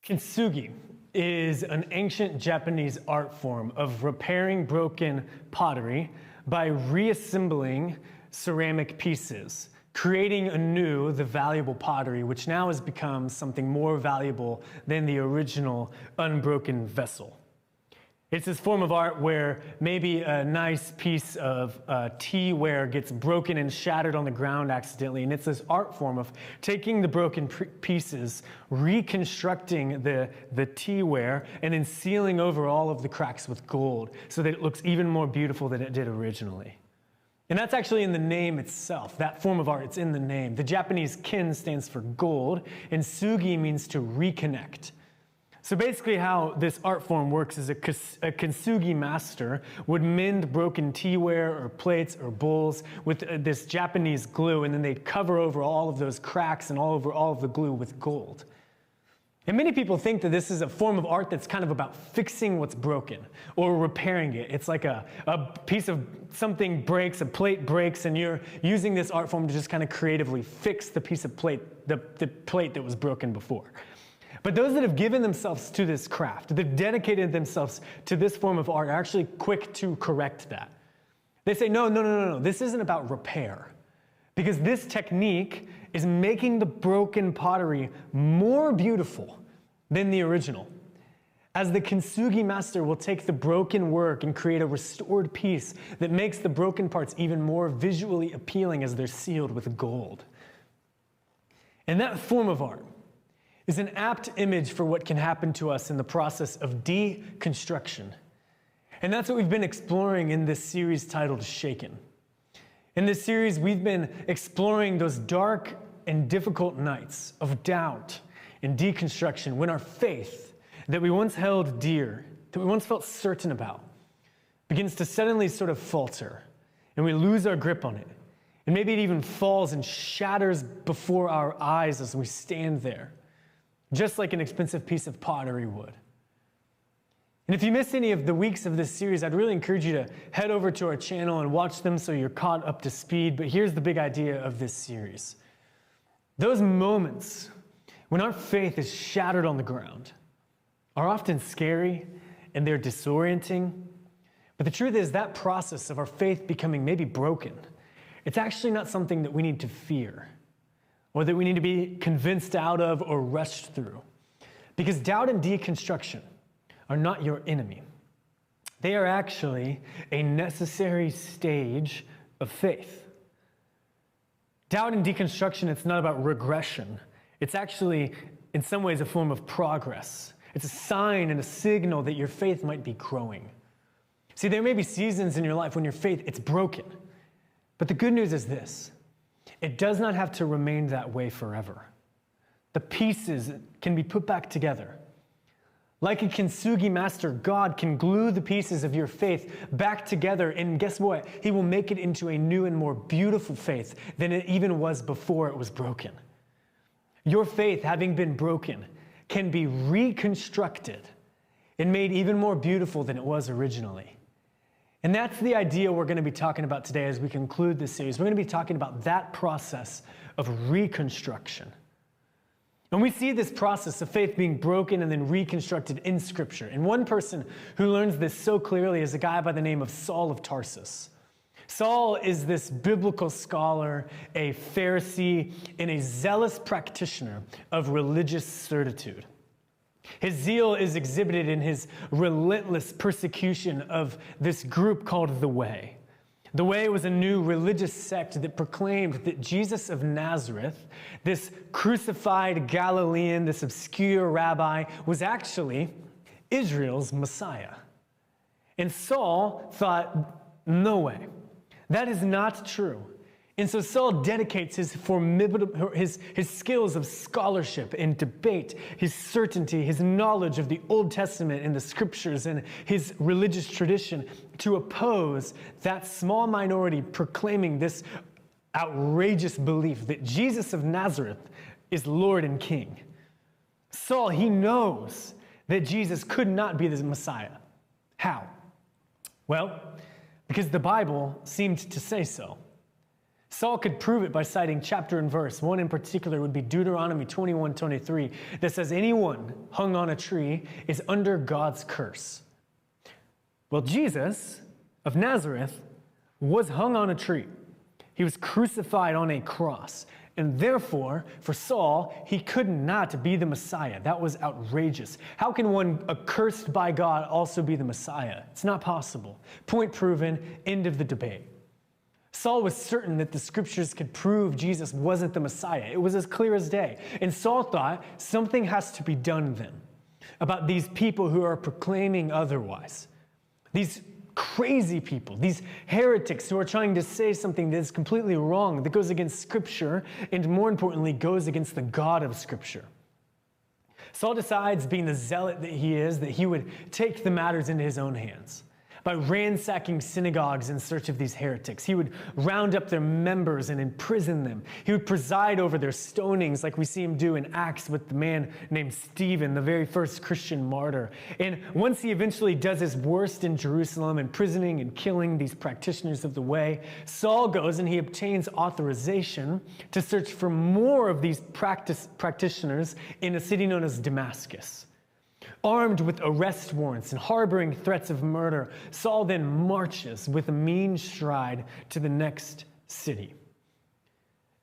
Kintsugi is an ancient Japanese art form of repairing broken pottery by reassembling ceramic pieces, creating anew the valuable pottery, which now has become something more valuable than the original unbroken vessel. It's this form of art where maybe a nice piece of teaware gets broken and shattered on the ground accidentally, and it's this art form of taking the broken pieces, reconstructing the teaware, and then sealing over all of the cracks with gold so that it looks even more beautiful than it did originally. And that's actually in the name itself. That form of art, it's in the name. The Japanese kin stands for gold, and sugi means to reconnect. So basically how this art form works is a kintsugi master would mend broken teaware or plates or bowls with this Japanese glue, and then they'd cover over all of those cracks and all over all of the glue with gold. And many people think that this is a form of art that's kind of about fixing what's broken or repairing it. It's like a piece of something breaks, a plate breaks, and you're using this art form to just kind of creatively fix the piece of plate, the plate that was broken before. But those that have given themselves to this craft, they've dedicated themselves to this form of art, are actually quick to correct that. They say, no, this isn't about repair. Because this technique is making the broken pottery more beautiful than the original. As the kintsugi master will take the broken work and create a restored piece that makes the broken parts even more visually appealing as they're sealed with gold. And that form of art is an apt image for what can happen to us in the process of deconstruction. And that's what we've been exploring in this series titled Shaken. In this series, we've been exploring those dark and difficult nights of doubt and deconstruction when our faith that we once held dear, that we once felt certain about, begins to suddenly sort of falter, and we lose our grip on it. And maybe it even falls and shatters before our eyes as we stand there, just like an expensive piece of pottery would. And if you missed any of the weeks of this series, I'd really encourage you to head over to our channel and watch them so you're caught up to speed. But here's the big idea of this series. Those moments when our faith is shattered on the ground are often scary and they're disorienting. But the truth is that process of our faith becoming maybe broken, it's actually not something that we need to fear, or that we need to be convinced out of or rushed through. Because doubt and deconstruction are not your enemy. They are actually a necessary stage of faith. Doubt and deconstruction, it's not about regression. It's actually, in some ways, a form of progress. It's a sign and a signal that your faith might be growing. See, there may be seasons in your life when your faith, it's broken. But the good news is this. It does not have to remain that way forever. The pieces can be put back together. Like a kintsugi master, God can glue the pieces of your faith back together, and guess what? He will make it into a new and more beautiful faith than it even was before it was broken. Your faith, having been broken, can be reconstructed and made even more beautiful than it was originally. And that's the idea we're going to be talking about today as we conclude this series. We're going to be talking about that process of reconstruction. And we see this process of faith being broken and then reconstructed in Scripture. And one person who learns this so clearly is a guy by the name of Saul of Tarsus. Saul is this biblical scholar, a Pharisee, and a zealous practitioner of religious certitude. His zeal is exhibited in his relentless persecution of this group called the Way. The Way was a new religious sect that proclaimed that Jesus of Nazareth, this crucified Galilean, this obscure rabbi, was actually Israel's Messiah. And Saul thought, no way, that is not true. And so Saul dedicates his skills of scholarship and debate, his certainty, his knowledge of the Old Testament and the Scriptures and his religious tradition to oppose that small minority proclaiming this outrageous belief that Jesus of Nazareth is Lord and King. Saul, he knows that Jesus could not be the Messiah. How? Well, because the Bible seemed to say so. Saul could prove it by citing chapter and verse. One in particular would be Deuteronomy 21:23 that says, anyone hung on a tree is under God's curse. Well, Jesus of Nazareth was hung on a tree. He was crucified on a cross. And therefore, for Saul, he could not be the Messiah. That was outrageous. How can one accursed by God also be the Messiah? It's not possible. Point proven, end of the debate. Saul was certain that the scriptures could prove Jesus wasn't the Messiah. It was as clear as day. And Saul thought something has to be done then about these people who are proclaiming otherwise. These crazy people, these heretics who are trying to say something that is completely wrong, that goes against Scripture, and more importantly, goes against the God of Scripture. Saul decides, being the zealot that he is, that he would take the matters into his own hands. By ransacking synagogues in search of these heretics, he would round up their members and imprison them. He would preside over their stonings like we see him do in Acts with the man named Stephen, the very first Christian martyr. And once he eventually does his worst in Jerusalem, imprisoning and killing these practitioners of the way, Saul goes and he obtains authorization to search for more of these practitioners in a city known as Damascus. Armed with arrest warrants and harboring threats of murder, Saul then marches with a mean stride to the next city.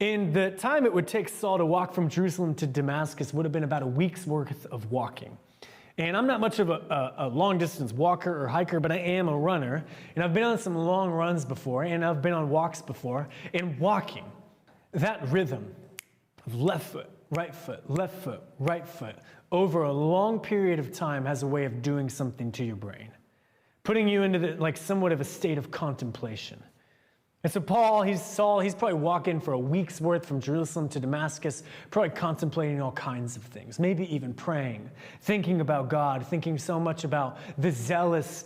In the time it would take Saul to walk from Jerusalem to Damascus would have been about a week's worth of walking. And I'm not much of a long-distance walker or hiker, but I am a runner. And I've been on some long runs before, and I've been on walks before. And walking, that rhythm of left foot, right foot, right foot, over a long period of time has a way of doing something to your brain, putting you into somewhat of a state of contemplation. And so Saul, he's probably walking for a week's worth from Jerusalem to Damascus, probably contemplating all kinds of things, maybe even praying, thinking about God, thinking so much about the zealous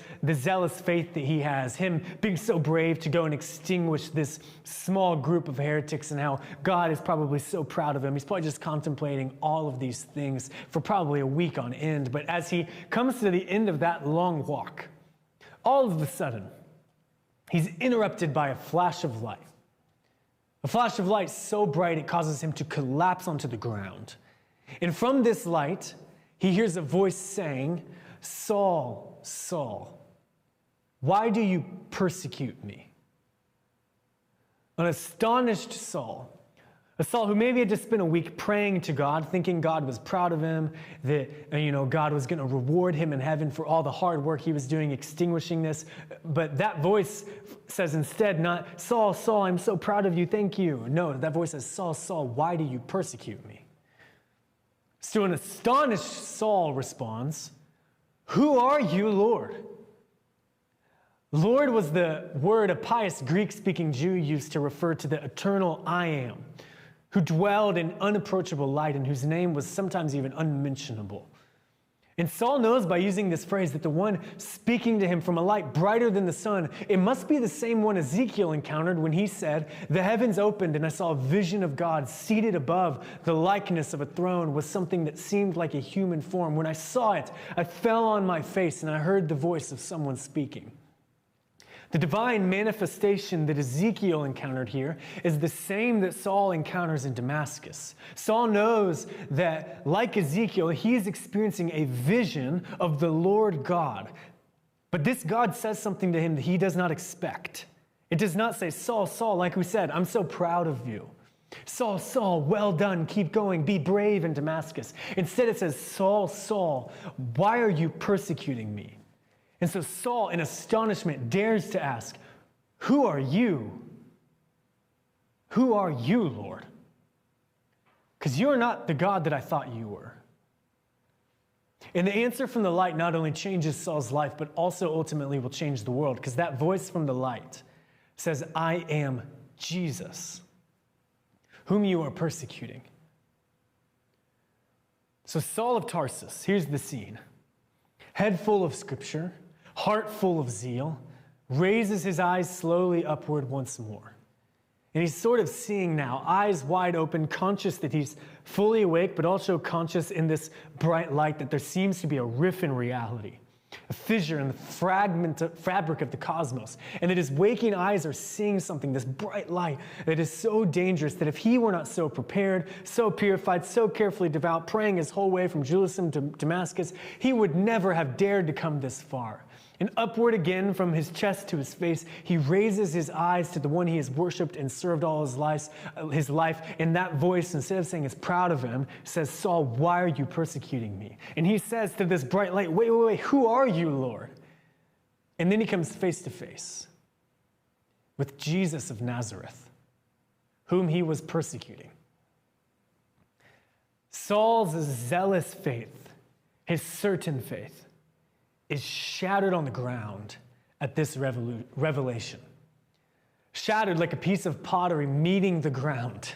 faith that he has, him being so brave to go and extinguish this small group of heretics, and how God is probably so proud of him. He's probably just contemplating all of these things for probably a week on end. But as he comes to the end of that long walk, all of a sudden, he's interrupted by a flash of light. A flash of light so bright it causes him to collapse onto the ground. And from this light, he hears a voice saying, "Saul, Saul, why do you persecute me?" An astonished Saul, a Saul who maybe had just spent a week praying to God, thinking God was proud of him, that God was going to reward him in heaven for all the hard work he was doing extinguishing this. But that voice says instead not, "Saul, Saul, I'm so proud of you, thank you." No, that voice says, "Saul, Saul, why do you persecute me?" So an astonished Saul responds, "Who are you, Lord?" Lord was the word a pious Greek-speaking Jew used to refer to the eternal I Am, who dwelled in unapproachable light and whose name was sometimes even unmentionable. And Saul knows by using this phrase that the one speaking to him from a light brighter than the sun, it must be the same one Ezekiel encountered when he said, "The heavens opened and I saw a vision of God seated above the likeness of a throne with something that seemed like a human form. When I saw it, I fell on my face and I heard the voice of someone speaking." The divine manifestation that Ezekiel encountered here is the same that Saul encounters in Damascus. Saul knows that, like Ezekiel, he is experiencing a vision of the Lord God. But this God says something to him that he does not expect. It does not say, "Saul, Saul," like we said, "I'm so proud of you. Saul, Saul, well done, keep going, be brave in Damascus." Instead it says, "Saul, Saul, why are you persecuting me?" And so Saul, in astonishment, dares to ask, "Who are you? Who are you, Lord? Because you're not the God that I thought you were." And the answer from the light not only changes Saul's life, but also ultimately will change the world, because that voice from the light says, "I am Jesus, whom you are persecuting." So Saul of Tarsus, here's the scene. Head full of scripture, heart full of zeal, raises his eyes slowly upward once more. And he's sort of seeing now, eyes wide open, conscious that he's fully awake, but also conscious in this bright light that there seems to be a riff in reality. a fissure in the fabric of the cosmos, and that his waking eyes are seeing something, this bright light that is so dangerous that if he were not so prepared, so purified, so carefully devout, praying his whole way from Jerusalem to Damascus, he would never have dared to come this far. And upward again from his chest to his face, he raises his eyes to the one he has worshipped and served all his life. And that voice, instead of saying it's proud of him, says, Saul, why are you persecuting me? And he says to this bright light, wait, who are you, Lord? And then he comes face to face with Jesus of Nazareth, whom he was persecuting. Saul's zealous faith, his certain faith, is shattered on the ground at this revelation. Shattered like a piece of pottery meeting the ground.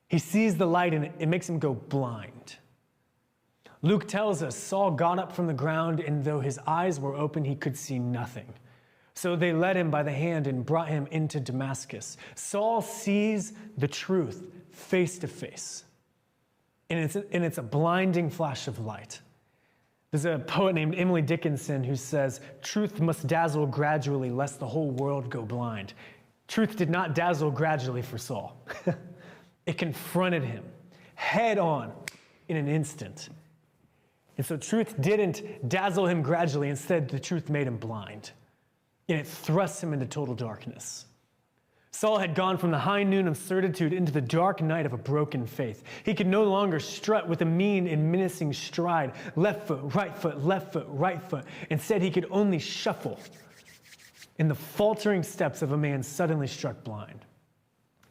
He sees the light and it makes him go blind. Luke tells us Saul got up from the ground, and though his eyes were open, he could see nothing. So they led him by the hand and brought him into Damascus. Saul sees the truth face to face. And it's a blinding flash of light. There's a poet named Emily Dickinson who says, truth must dazzle gradually lest the whole world go blind. Truth did not dazzle gradually for Saul. It confronted him head on in an instant. And so truth didn't dazzle him gradually. Instead, the truth made him blind. And it thrust him into total darkness. Saul had gone from the high noon of certitude into the dark night of a broken faith. He could no longer strut with a mean and menacing stride, left foot, right foot, left foot, right foot. Instead, he could only shuffle in the faltering steps of a man suddenly struck blind.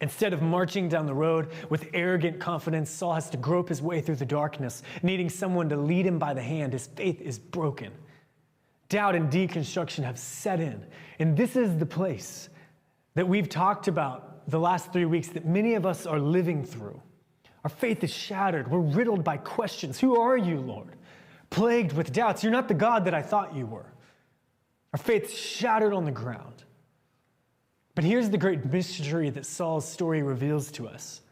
Instead of marching down the road with arrogant confidence, Saul has to grope his way through the darkness, needing someone to lead him by the hand. His faith is broken. Doubt and deconstruction have set in. And this is the place that we've talked about the last 3 weeks that many of us are living through. Our faith is shattered. We're riddled by questions. Who are you, Lord? Plagued with doubts. You're not the God that I thought you were. Our faith's shattered on the ground. But here's the great mystery that Saul's story reveals to us.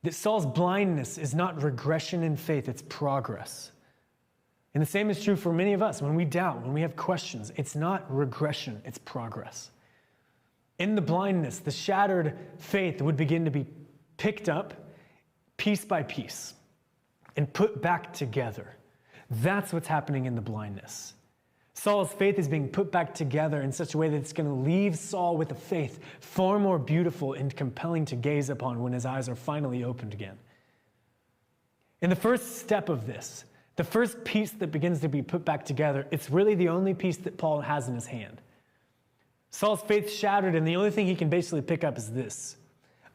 That Saul's blindness is not regression in faith, it's progress. And the same is true for many of us. When we doubt, when we have questions, it's not regression, it's progress. In the blindness, the shattered faith would begin to be picked up piece by piece and put back together. That's what's happening in the blindness. Saul's faith is being put back together in such a way that it's going to leave Saul with a faith far more beautiful and compelling to gaze upon when his eyes are finally opened again. In the first step of this, the first piece that begins to be put back together, it's really the only piece that Paul has in his hand. Saul's faith shattered, and the only thing he can basically pick up is this.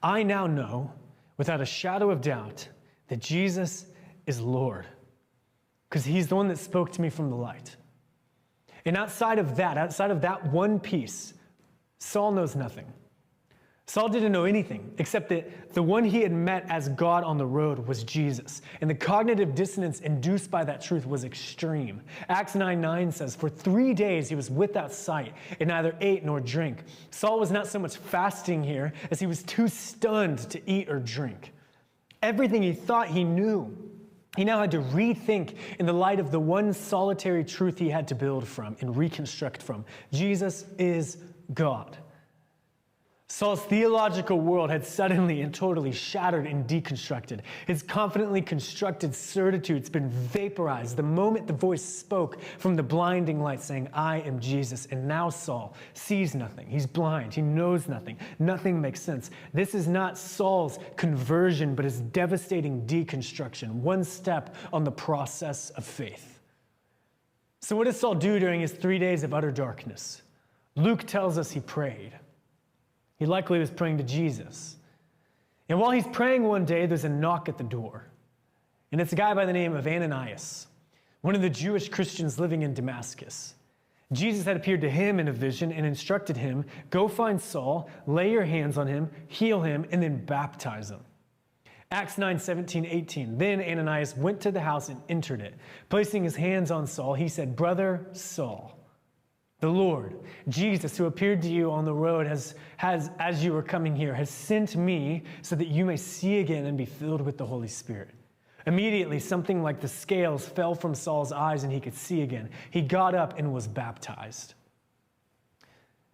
I now know, without a shadow of doubt, that Jesus is Lord, because he's the one that spoke to me from the light. And outside of that one piece, Saul knows nothing. Saul didn't know anything except that the one he had met as God on the road was Jesus. And the cognitive dissonance induced by that truth was extreme. Acts 9:9 says, for 3 days he was without sight and neither ate nor drank. Saul was not so much fasting here as he was too stunned to eat or drink. Everything he thought he knew, he now had to rethink in the light of the one solitary truth he had to build from and reconstruct from. Jesus is God. Saul's theological world had suddenly and totally shattered and deconstructed. His confidently constructed certitude's been vaporized the moment the voice spoke from the blinding light saying, I am Jesus. And now Saul sees nothing. He's blind. He knows nothing. Nothing makes sense. This is not Saul's conversion, but his devastating deconstruction, one step on the process of faith. So what does Saul do during his 3 days of utter darkness? Luke tells us he prayed. He likely was praying to Jesus. And while he's praying one day, there's a knock at the door. And it's a guy by the name of Ananias, one of the Jewish Christians living in Damascus. Jesus had appeared to him in a vision and instructed him, go find Saul, lay your hands on him, heal him, and then baptize him. Acts 9:17-18. Then Ananias went to the house and entered it. Placing his hands on Saul, he said, Brother Saul, the Lord, Jesus, who appeared to you on the road as you were coming here, has sent me so that you may see again and be filled with the Holy Spirit. Immediately, something like the scales fell from Saul's eyes and he could see again. He got up and was baptized.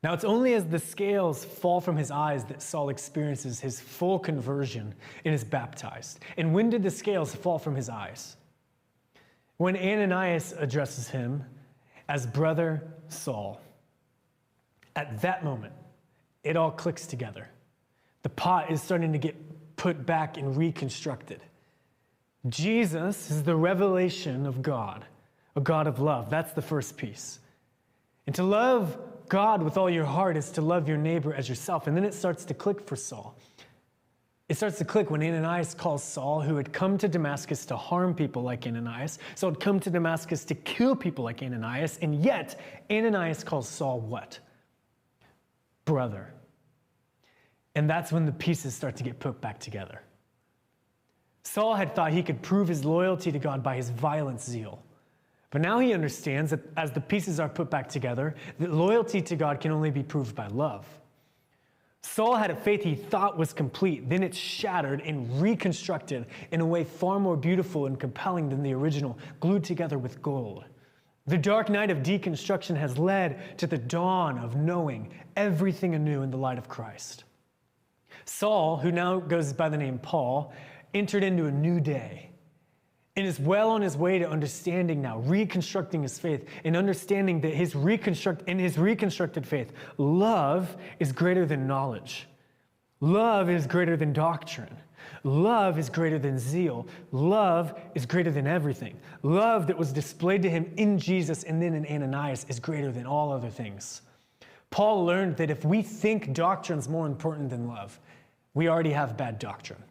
Now, it's only as the scales fall from his eyes that Saul experiences his full conversion and is baptized. And when did the scales fall from his eyes? When Ananias addresses him as Brother Saul. At that moment, it all clicks together. The pot is starting to get put back and reconstructed. Jesus is the revelation of God, a God of love. That's the first piece. And to love God with all your heart is to love your neighbor as yourself. And then it starts to click for Saul. It starts to click when Ananias calls Saul, who had come to Damascus to harm people like Ananias. Saul had come to Damascus to kill people like Ananias. And yet, Ananias calls Saul what? Brother. And that's when the pieces start to get put back together. Saul had thought he could prove his loyalty to God by his violent zeal. But now he understands that as the pieces are put back together, that loyalty to God can only be proved by love. Saul had a faith he thought was complete, then it's shattered and reconstructed in a way far more beautiful and compelling than the original, glued together with gold. The dark night of deconstruction has led to the dawn of knowing everything anew in the light of Christ. Saul, who now goes by the name Paul, entered into a new day and is well on his way to understanding now, reconstructing his faith and understanding that his reconstructed faith, love is greater than knowledge. Love is greater than doctrine. Love is greater than zeal. Love is greater than everything. Love that was displayed to him in Jesus and then in Ananias is greater than all other things. Paul learned that if we think doctrine's more important than love, we already have bad doctrine.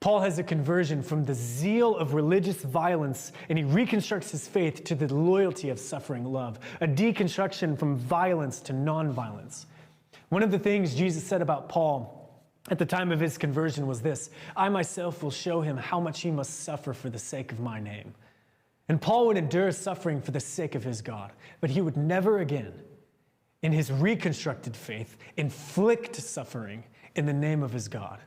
Paul has a conversion from the zeal of religious violence, and he reconstructs his faith to the loyalty of suffering love, a deconstruction from violence to nonviolence. One of the things Jesus said about Paul at the time of his conversion was this: I myself will show him how much he must suffer for the sake of my name. And Paul would endure suffering for the sake of his God, but he would never again, in his reconstructed faith, inflict suffering in the name of his God.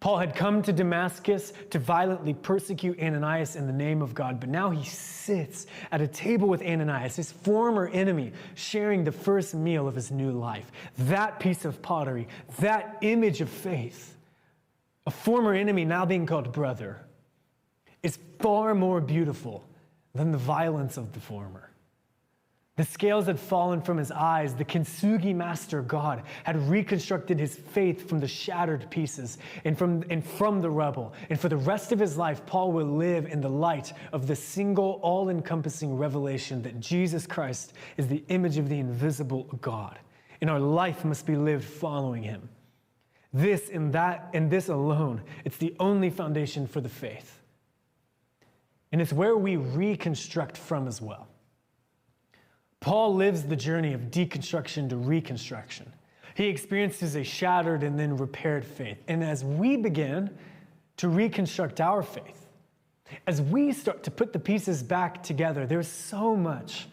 Paul had come to Damascus to violently persecute Ananias in the name of God, but now he sits at a table with Ananias, his former enemy, sharing the first meal of his new life. That piece of pottery, that image of faith, a former enemy now being called brother, is far more beautiful than the violence of the former. The scales had fallen from his eyes. The Kintsugi master God had reconstructed his faith from the shattered pieces and from the rubble. And for the rest of his life, Paul will live in the light of the single, all-encompassing revelation that Jesus Christ is the image of the invisible God. And our life must be lived following him. This and that and this alone, it's the only foundation for the faith. And it's where we reconstruct from as well. Paul lives the journey of deconstruction to reconstruction. He experiences a shattered and then repaired faith. And as we begin to reconstruct our faith, as we start to put the pieces back together, there's so much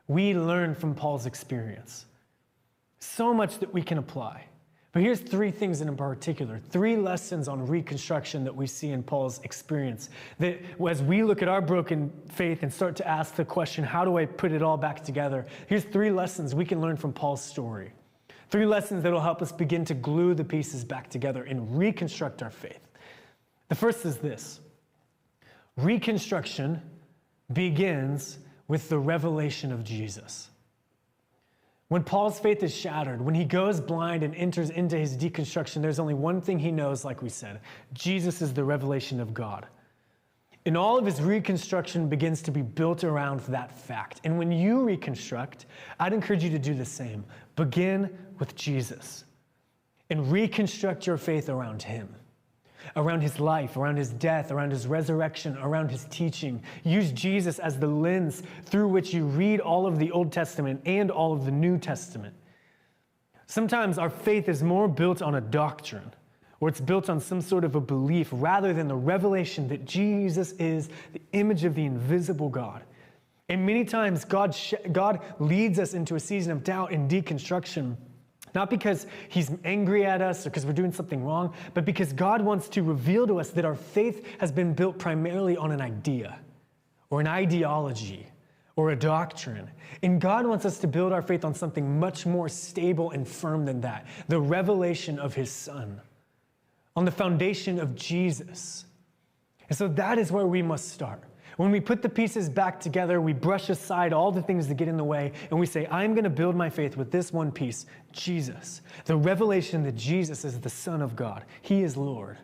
we learn from Paul's experience. So much that we can apply. But here's three things in particular, three lessons on reconstruction that we see in Paul's experience. That as we look at our broken faith and start to ask the question, how do I put it all back together? Here's three lessons we can learn from Paul's story. Three lessons that will help us begin to glue the pieces back together and reconstruct our faith. The first is this: reconstruction begins with the revelation of Jesus. When Paul's faith is shattered, when he goes blind and enters into his deconstruction, there's only one thing he knows, like we said. Jesus is the revelation of God. And all of his reconstruction begins to be built around that fact. And when you reconstruct, I'd encourage you to do the same. Begin with Jesus and reconstruct your faith around him, around his life, around his death, around his resurrection, around his teaching. Use Jesus as the lens through which you read all of the Old Testament and all of the New Testament. Sometimes our faith is more built on a doctrine, or it's built on some sort of a belief rather than the revelation that Jesus is the image of the invisible God. And many times God leads us into a season of doubt and deconstruction Not because he's angry at us or because we're doing something wrong, but because God wants to reveal to us that our faith has been built primarily on an idea or an ideology or a doctrine. And God wants us to build our faith on something much more stable and firm than that, the revelation of his Son, on the foundation of Jesus. And so that is where we must start. When we put the pieces back together, we brush aside all the things that get in the way, and we say, I'm going to build my faith with this one piece, Jesus. The revelation that Jesus is the Son of God. He is Lord.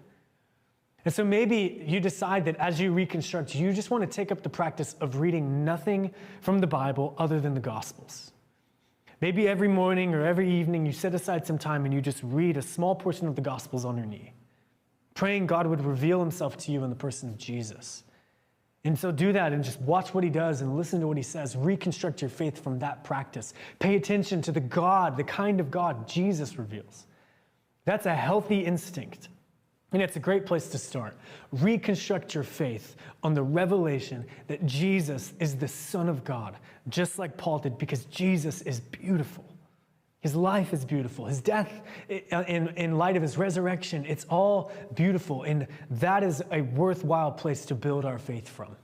And so maybe you decide that as you reconstruct, you just want to take up the practice of reading nothing from the Bible other than the Gospels. Maybe every morning or every evening you set aside some time and you just read a small portion of the Gospels on your knee, praying God would reveal himself to you in the person of Jesus. And so do that and just watch what he does and listen to what he says. Reconstruct your faith from that practice. Pay attention to the kind of God Jesus reveals. That's a healthy instinct. And it's a great place to start. Reconstruct your faith on the revelation that Jesus is the Son of God, just like Paul did, because Jesus is beautiful. His life is beautiful. His death, in light of his resurrection, it's all beautiful. And that is a worthwhile place to build our faith from.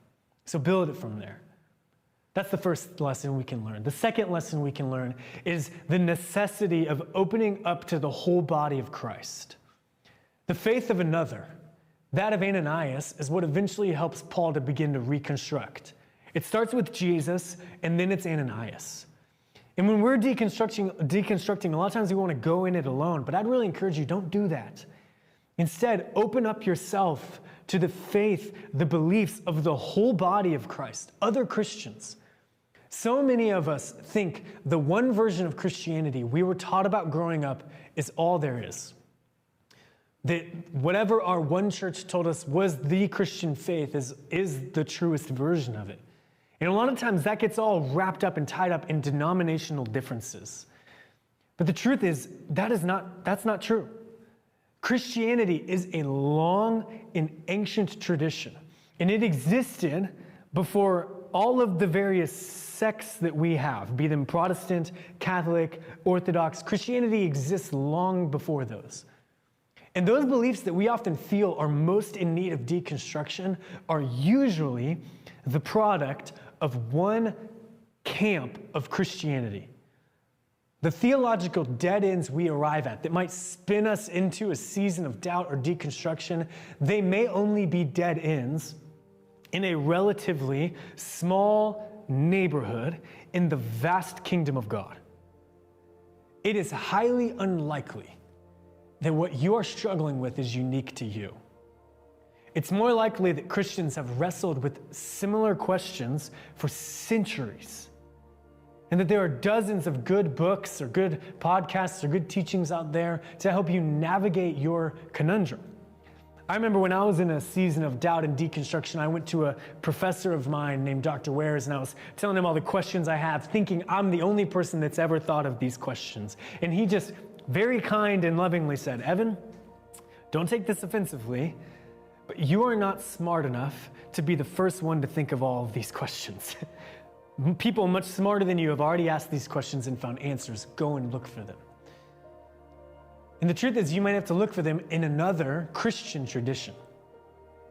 So build it from there. That's the first lesson we can learn. The second lesson we can learn is the necessity of opening up to the whole body of Christ. The faith of another, that of Ananias, is what eventually helps Paul to begin to reconstruct. It starts with Jesus, and then it's Ananias. And when we're deconstructing, a lot of times we want to go in it alone, but I'd really encourage you, don't do that. Instead, open up yourself to the faith, the beliefs of the whole body of Christ, other Christians. So many of us think the one version of Christianity we were taught about growing up is all there is. That whatever our one church told us was the Christian faith is the truest version of it. And a lot of times that gets all wrapped up and tied up in denominational differences. But the truth is, that's not true. Christianity is a long and ancient tradition. And it existed before all of the various sects that we have, be them Protestant, Catholic, Orthodox. Christianity exists long before those. And those beliefs that we often feel are most in need of deconstruction are usually the product of one camp of Christianity. The theological dead ends we arrive at that might spin us into a season of doubt or deconstruction, they may only be dead ends in a relatively small neighborhood in the vast kingdom of God. It is highly unlikely that what you are struggling with is unique to you. It's more likely that Christians have wrestled with similar questions for centuries, and that there are dozens of good books or good podcasts or good teachings out there to help you navigate your conundrum. I remember when I was in a season of doubt and deconstruction, I went to a professor of mine named Dr. Wares, and I was telling him all the questions I have, thinking I'm the only person that's ever thought of these questions. And he just very kind and lovingly said, Evan, don't take this offensively, but you are not smart enough to be the first one to think of all of these questions. People much smarter than you have already asked these questions and found answers. Go and look for them. And the truth is, you might have to look for them in another Christian tradition.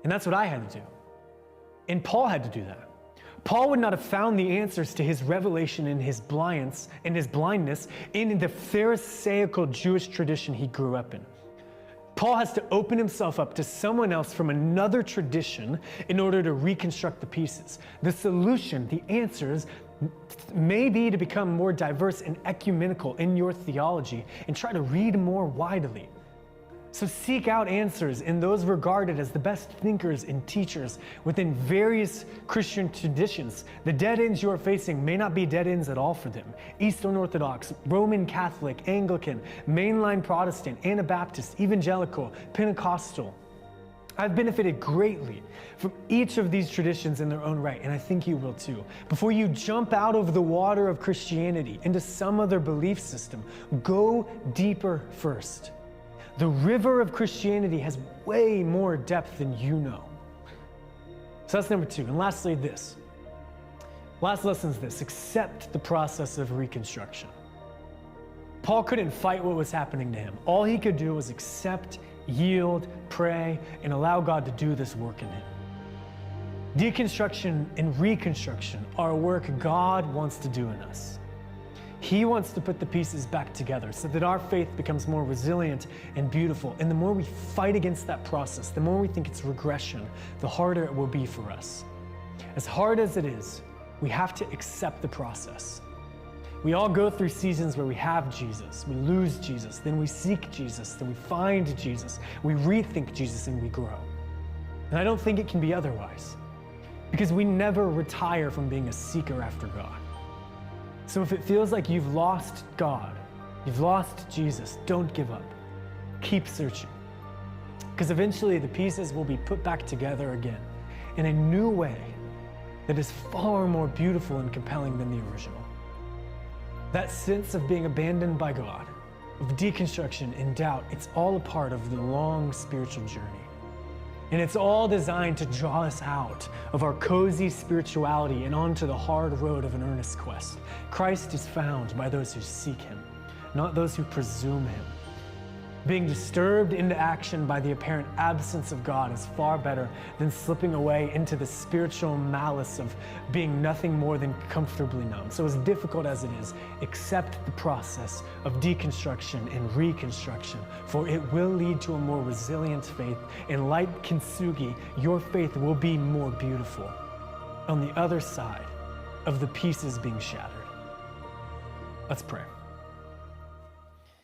And that's what I had to do. And Paul had to do that. Paul would not have found the answers to his revelation in his blindness in the Pharisaical Jewish tradition he grew up in. Paul has to open himself up to someone else from another tradition in order to reconstruct the pieces. The solution, the answers, may be to become more diverse and ecumenical in your theology and try to read more widely. So seek out answers in those regarded as the best thinkers and teachers within various Christian traditions. The dead ends you are facing may not be dead ends at all for them. Eastern Orthodox, Roman Catholic, Anglican, mainline Protestant, Anabaptist, Evangelical, Pentecostal. I've benefited greatly from each of these traditions in their own right, and I think you will too. Before you jump out of the water of Christianity into some other belief system, go deeper first. The river of Christianity has way more depth than you know. So that's number two. And lastly, this. Last lesson is this: accept the process of reconstruction. Paul couldn't fight what was happening to him. All he could do was accept, yield, pray, and allow God to do this work in him. Deconstruction and reconstruction are a work God wants to do in us. He wants to put the pieces back together so that our faith becomes more resilient and beautiful. And the more we fight against that process, the more we think it's regression, the harder it will be for us. As hard as it is, we have to accept the process. We all go through seasons where we have Jesus, we lose Jesus, then we seek Jesus, then we find Jesus, we rethink Jesus, and we grow. And I don't think it can be otherwise, because we never retire from being a seeker after God. So if it feels like you've lost God, you've lost Jesus, don't give up. Keep searching. Because eventually the pieces will be put back together again in a new way that is far more beautiful and compelling than the original. That sense of being abandoned by God, of deconstruction and doubt, it's all a part of the long spiritual journey. And it's all designed to draw us out of our cozy spirituality and onto the hard road of an earnest quest. Christ is found by those who seek him, not those who presume him. Being disturbed into action by the apparent absence of God is far better than slipping away into the spiritual malice of being nothing more than comfortably numb. So as difficult as it is, accept the process of deconstruction and reconstruction, for it will lead to a more resilient faith. And like Kintsugi, your faith will be more beautiful on the other side of the pieces being shattered. Let's pray.